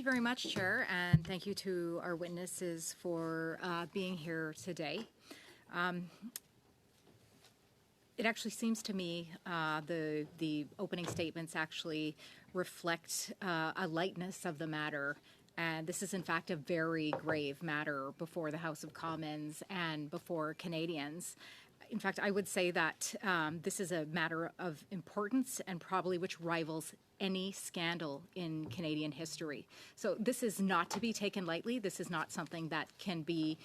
you very much, Chair, and thank you to our witnesses for being here today. It actually seems to me the opening statements actually reflect a lightness of the matter. And this is, in fact, a very grave matter before the House of Commons and before Canadians. In fact, I would say that this is a matter of importance and probably which rivals any scandal in Canadian history. So this is not to be taken lightly. This is not something that can be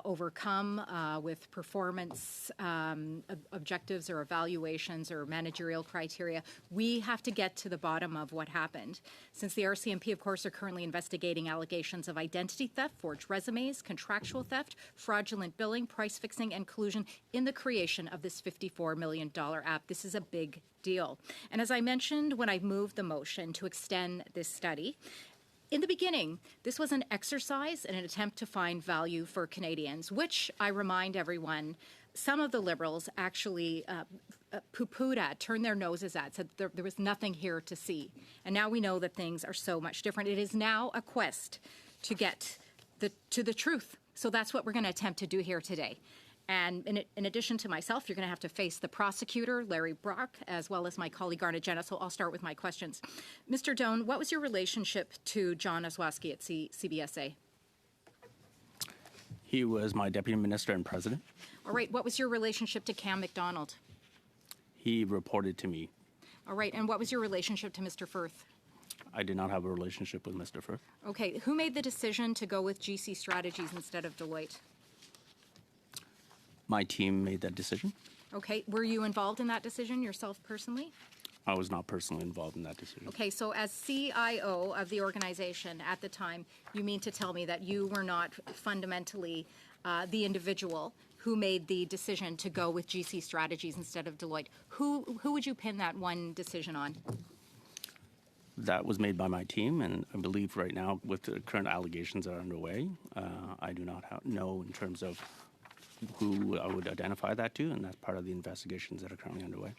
overcome with performance objectives or evaluations or managerial criteria. We have to get to the bottom of what happened. Since the RCMP, of course, are currently investigating allegations of identity theft, forged resumes, contractual theft, fraudulent billing, price fixing, and collusion in the creation of this $54 million app. This is a big deal. And as I mentioned when I moved the motion to extend this study, in the beginning, this was an exercise and an attempt to find value for Canadians, which I remind everyone, some of the Liberals actually poo-pooed at, turned their noses at, said there was nothing here to see. And now we know that things are so much different. It is now a quest to get to the truth. So that's what we're going to attempt to do here today. And in addition to myself, you're going to have to face the prosecutor, Larry Brock, as well as my colleague, Garnet Jenna. So I'll start with my questions. Mr. Doan, what was your relationship to John Oswaski at CBSA? He was my deputy minister and president. All right. What was your relationship to Cam McDonald? He reported to me. All right. And what was your relationship to Mr. Firth? I did not have a relationship with Mr. Firth. Okay. Who made the decision to go with GC Strategies instead of Deloitte? My team made that decision. Okay. Were you involved in that decision yourself personally? I was not personally involved in that decision. Okay. So as CIO of the organization at the time, you mean to tell me that you were not fundamentally the individual who made the decision to go with GC Strategies instead of Deloitte? Who would you pin that one decision on? That was made by my team, and I believe right now, with the current allegations that are underway, I do not know in terms of who I would identify that to, and that's part of the investigations that are currently underway.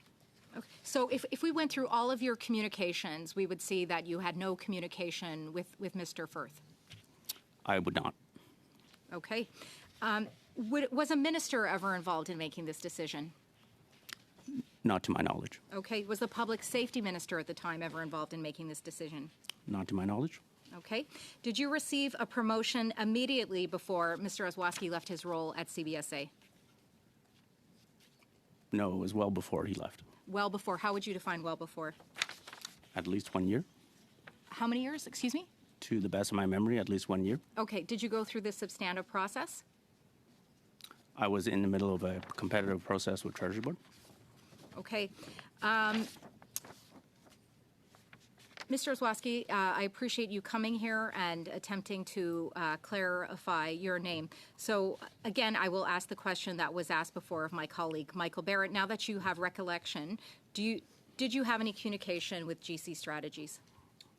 Okay. So if we went through all of your communications, we would see that you had no communication with Mr. Firth. I would not. Okay. Was a minister ever involved in making this decision? Not to my knowledge. Okay. Was the public safety minister at the time ever involved in making this decision? Not to my knowledge. Okay. Did you receive a promotion immediately before Mr. Oswaski left his role at CBSA? No, it was well before he left. Well before. How would you define well before? At least 1 year. How many years? Excuse me? To the best of my memory, at least 1 year. Okay. Did you go through this substantive process? I was in the middle of a competitive process with Treasury Board. Okay. Mr. Oswaski, I appreciate you coming here and attempting to clarify your name. So, again, I will ask the question that was asked before of my colleague, Michael Barrett. Now that you have recollection, did you have any communication with GC Strategies?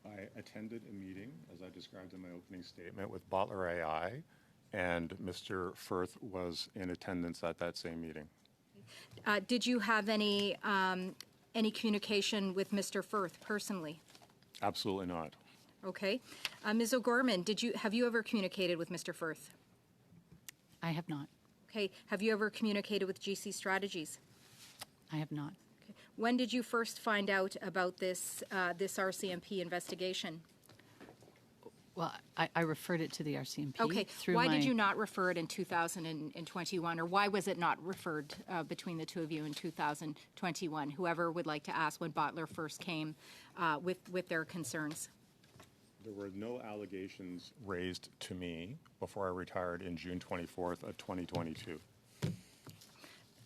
I attended a meeting, as I described in my opening statement, with Bottler AI, and Mr. Firth was in attendance at that same meeting. Did you have any communication with Mr. Firth personally? Absolutely not. Okay. Ms. O'Gorman, have you ever communicated with Mr. Firth? I have not. Okay. Have you ever communicated with GC Strategies? I have not. Okay. When did you first find out about this RCMP investigation? Well, I referred it to the RCMP. Okay. Why did you not refer it in 2021, or why was it not referred between the two of you in 2021? Whoever would like to ask when Bottler first came with their concerns. There were no allegations raised to me before I retired in June 24th of 2022.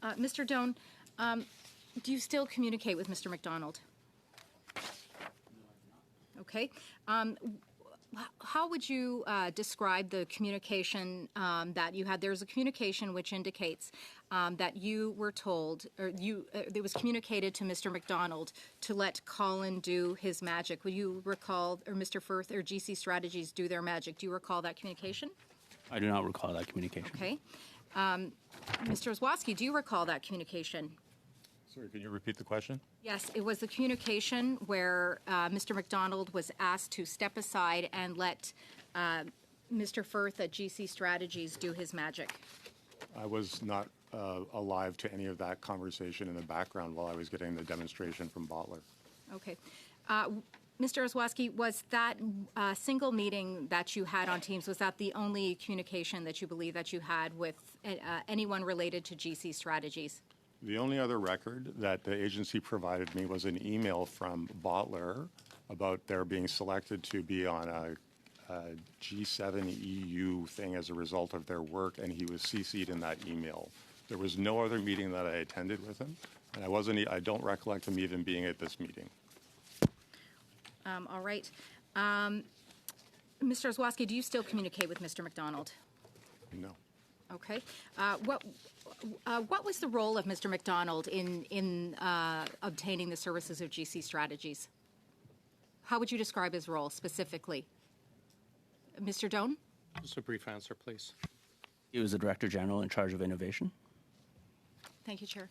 Mr. Doan, do you still communicate with Mr. McDonald? Okay. How would you describe the communication that you had? There's a communication which indicates that you were told, or it was communicated to Mr. McDonald to let Colin do his magic. Will you recall, or Mr. Firth or GC Strategies do their magic? Do you recall that communication? I do not recall that communication. Okay. Mr. Oswaski, do you recall that communication? Sorry, can you repeat the question? Yes, it was the communication where Mr. McDonald was asked to step aside and let Mr. Firth at GC Strategies do his magic. I was not alive to any of that conversation in the background while I was getting the demonstration from Bottler. Okay. Mr. Oswaski, was that single meeting that you had on Teams, was that the only communication that you believe that you had with anyone related to GC Strategies? The only other record that the agency provided me was an email from Bottler about their being selected to be on a G7 EU thing as a result of their work, and he was CC'd in that email. There was no other meeting that I attended with him, and I don't recollect him even being at this meeting. All right. Mr. Oswaski, do you still communicate with Mr. McDonald? No. Okay. What was the role of Mr. McDonald in obtaining the services of GC Strategies? How would you describe his role specifically? Mr. Doan? Just a brief answer, please. He was the Director General in charge of innovation. Thank you, Chair.